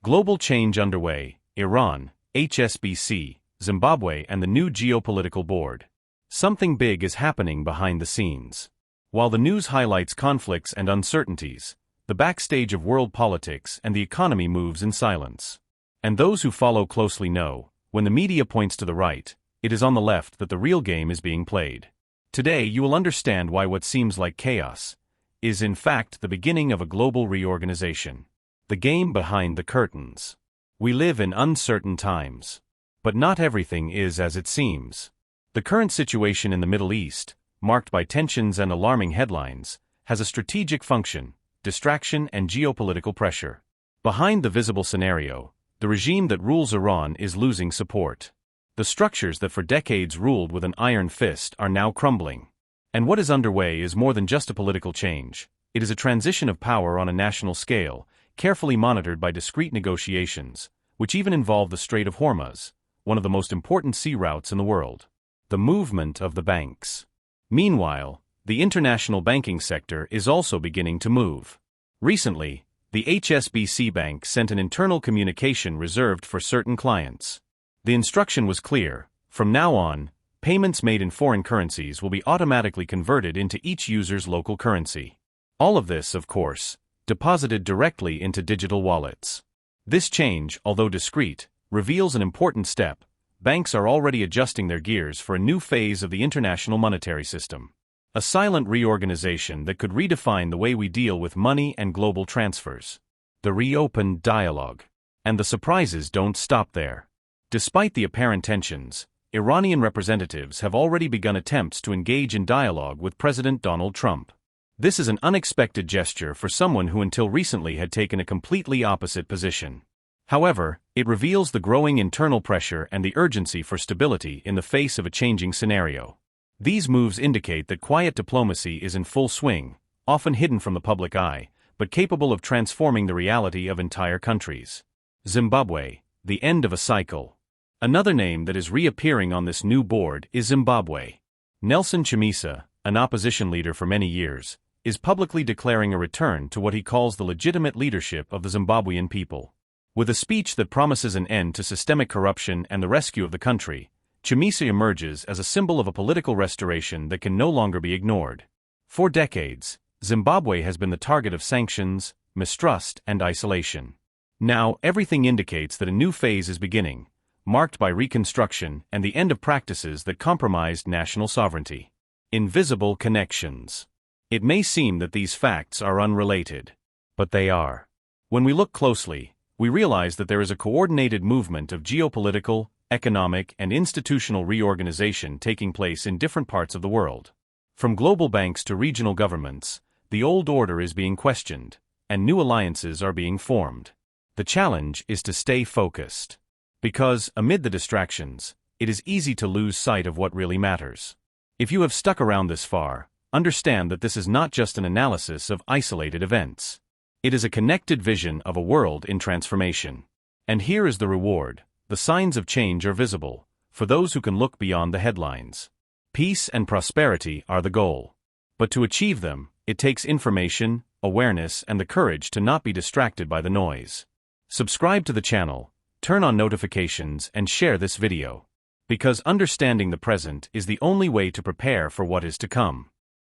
Global change underway: Iran, Hsbc, Zimbabwe and the new geopolitical board. Something big is happening behind the scenes. While the news highlights conflicts and uncertainties, the backstage of world politics and the economy moves in silence. And those who follow closely know, when the media points to the right, it is on the left that the real game is being played. Today you will understand why what seems like chaos is in fact the beginning of a global reorganization. The game behind the curtains. We live in uncertain times. But not everything is as it seems. The current situation in the Middle East, marked by tensions and alarming headlines, has a strategic function: distraction and geopolitical pressure. Behind the visible scenario, the regime that rules Iran is losing support. The structures that for decades ruled with an iron fist are now crumbling. And what is underway is more than just a political change. It is a transition of power on a national scale, carefully monitored by discreet negotiations, which even involve the Strait of Hormuz, one of the most important sea routes in the world. The movement of the banks. Meanwhile, the international banking sector is also beginning to move. Recently, the Hsbc Bank sent an internal communication reserved for certain clients. The instruction was clear: from now on, payments made in foreign currencies will be automatically converted into each user's local currency. All of this, of course, deposited directly into digital wallets. This change, although discreet, reveals an important step. Banks are already adjusting their gears for a new phase of the international monetary system. A silent reorganization that could redefine the way we deal with money and global transfers. The reopened dialogue. And the surprises don't stop there. Despite the apparent tensions, Iranian representatives have already begun attempts to engage in dialogue with President Donald Trump. This is an unexpected gesture for someone who until recently had taken a completely opposite position. However, it reveals the growing internal pressure and the urgency for stability in the face of a changing scenario. These moves indicate that quiet diplomacy is in full swing, often hidden from the public eye, but capable of transforming the reality of entire countries. Zimbabwe, the end of a cycle. Another name that is reappearing on this new board is Zimbabwe. Nelson Chamisa, an opposition leader for many years, is publicly declaring a return to what he calls the legitimate leadership of the Zimbabwean people. With a speech that promises an end to systemic corruption and the rescue of the country, Chamisa emerges as a symbol of a political restoration that can no longer be ignored. For decades, Zimbabwe has been the target of sanctions, mistrust, and isolation. Now, everything indicates that a new phase is beginning, marked by reconstruction and the end of practices that compromised national sovereignty. Invisible connections. It may seem that these facts are unrelated, but they are. When we look closely, we realize that there is a coordinated movement of geopolitical, economic, and institutional reorganization taking place in different parts of the world. From global banks to regional governments, the old order is being questioned, and new alliances are being formed. The challenge is to stay focused. Because, amid the distractions, it is easy to lose sight of what really matters. If you have stuck around this far, understand that this is not just an analysis of isolated events. It is a connected vision of a world in transformation. And here is the reward: the signs of change are visible, for those who can look beyond the headlines. Peace and prosperity are the goal. But to achieve them, it takes information, awareness, and the courage to not be distracted by the noise. Subscribe to the channel, turn on notifications, and share this video. Because understanding the present is the only way to prepare for what is to come.